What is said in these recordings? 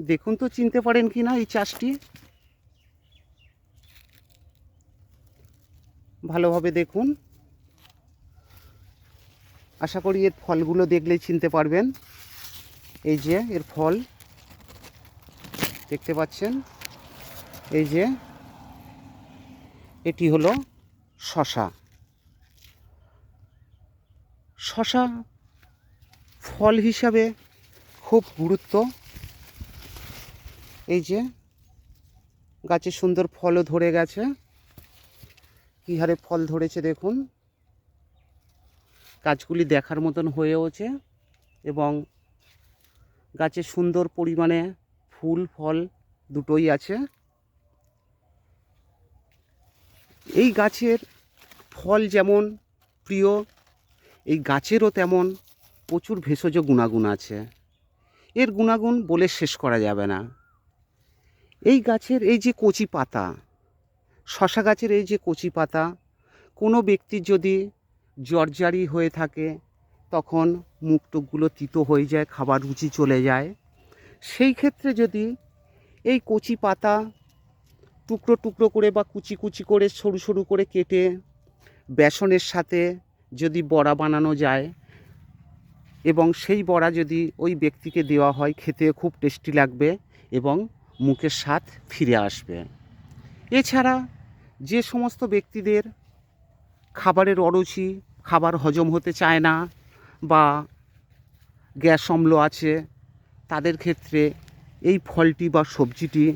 দেখুন তো চিনতে পারেন কি না এই চাষটি, ভালোভাবে দেখুন। আশা করি এর ফলগুলো দেখলেই চিনতে পারবেন। এই যে এর ফল দেখতে পাচ্ছেন, এই যে এটি হলো শশা। শশা ফল হিসাবে খুব গুরুত্ব। এই যে গাছে সুন্দর ফলও ধরে গেছে, কী হারে ফল ধরেছে দেখুন। গাছগুলি দেখার মতন হয়েওছে এবং গাছে সুন্দর পরিমাণে ফুল ফল দুটোই আছে। এই গাছের ফল যেমন প্রিয়, এই গাছেরও তেমন প্রচুর ভেষজ গুণাগুণ আছে। এর গুণাগুণ বলে শেষ করা যাবে না। এই গাছের এই যে কচি পাতা, শশা গাছের এই যে কচি পাতা, কোনো ব্যক্তির যদি জ্বরজারি হয়ে থাকে, তখন মুখ টুকগুলো তিতো হয়ে যায়, খাবার রুচি চলে যায়, সেই ক্ষেত্রে যদি এই কচি পাতা টুকরো টুকরো করে বা কুচি কুচি করে সরু সরু করে কেটে বেসনের সাথে যদি বড়া বানানো যায় এবং সেই বড়া যদি ওই ব্যক্তিকে দেওয়া হয়, খেতে খুব টেস্টি লাগবে এবং মুখের স্বাদ ফিরে আসবে। এছাড়া যে সমস্ত ব্যক্তিদের খাবারের অরুচি, খাবার হজম হতে চায় না বা গ্যাস অম্ল আছে, তাদের ক্ষেত্রে এই ফলটি বা সবজিটি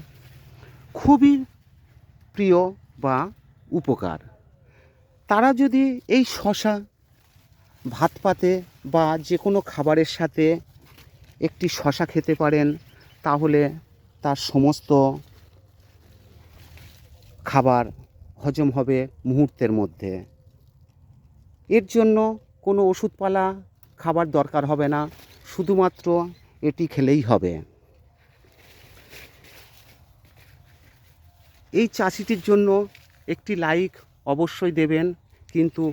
খুবই প্রিয় বা উপকার। তারা যদি এই শশা ভাত পাতে বা যে কোনো খাবারের সাথে একটি শশা খেতে পারেন, তাহলে তার সমস্ত খাবার হজম হবে মুহূর্তের মধ্যে। এর জন্য কোনো ওষুধপালা খাবার দরকার হবে না, শুধুমাত্র এটি খেলেই হবে। এই চাষিটির জন্য একটি লাইক অবশ্যই দেবেন, কিন্তু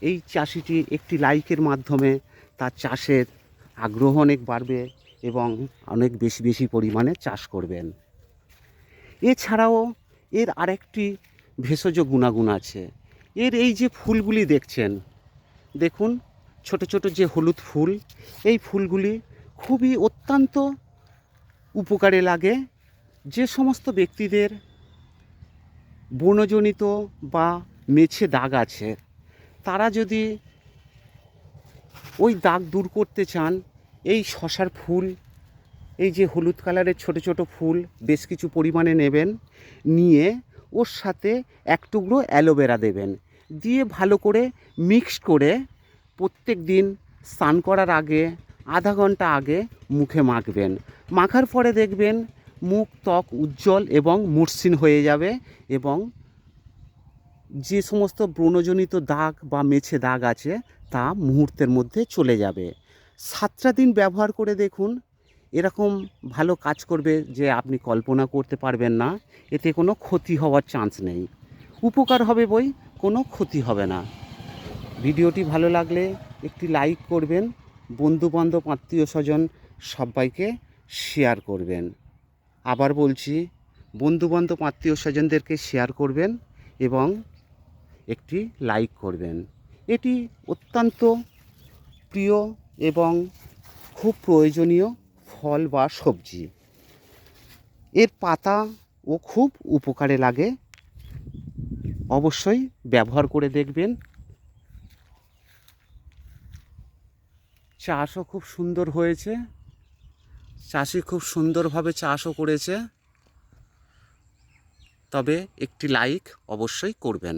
এই চাষিটি একটি লাইকের মাধ্যমে তার চাষের আগ্রহ অনেক বাড়বে এবং অনেক বেশি বেশি পরিমাণে চাষ করবেন। এছাড়াও এর আরেকটি ভেষজ গুণাগুণ আছে। এর এই যে ফুলগুলি দেখছেন, দেখুন ছোট ছোট যে হলুদ ফুল, এই ফুলগুলি খুবই অত্যন্ত উপকারে লাগে। যে সমস্ত ব্যক্তিদের ব্রণজনিত বা মেছে দাগ আছে, তারা যদি ওই দাগ দূর করতে চান, এই শশার ফুল, এই যে হলুদ কালারের ছোট ছোট ফুল বেশ কিছু পরিমাণে নেবেন, নিয়ে ওর সাথে এক টুকরো অ্যালোভেরা দেবেন, দিয়ে ভালো করে মিক্সড করে প্রত্যেক দিন স্নান করার আগে আধা ঘন্টা আগে মুখে মাখবেন। মাখার পরে দেখবেন মুখ ত্বক উজ্জ্বল এবং মসৃণ হয়ে যাবে এবং যে সমস্ত ব্রণজনিত দাগ বা মেছে দাগ আছে তা মুহূর্তের মধ্যে চলে যাবে। 7টা দিন ব্যবহার করে দেখুন, এরকম ভালো কাজ করবে যে আপনি কল্পনা করতে পারবেন না। এতে কোনো ক্ষতি হওয়ার চান্স নেই, উপকার হবে বই, কোনো ক্ষতি হবে না। ভিডিওটি ভালো লাগলে একটি লাইক করবেন, বন্ধুবান্ধব আত্মীয় স্বজন সবাইকে শেয়ার করবেন। আবার বলছি, বন্ধুবান্ধব আত্মীয় স্বজনদেরকে শেয়ার করবেন এবং একটি লাইক করবেন। এটি অত্যন্ত প্রিয় এবং খুব প্রয়োজনীয় ফল বা সবজি। এর পাতা ও খুব উপকারে লাগে, অবশ্যই ব্যবহার করে দেখবেন। চাষও খুব সুন্দর হয়েছে, চাষি খুব সুন্দরভাবে চাষও করেছে, তবে একটি লাইক অবশ্যই করবেন।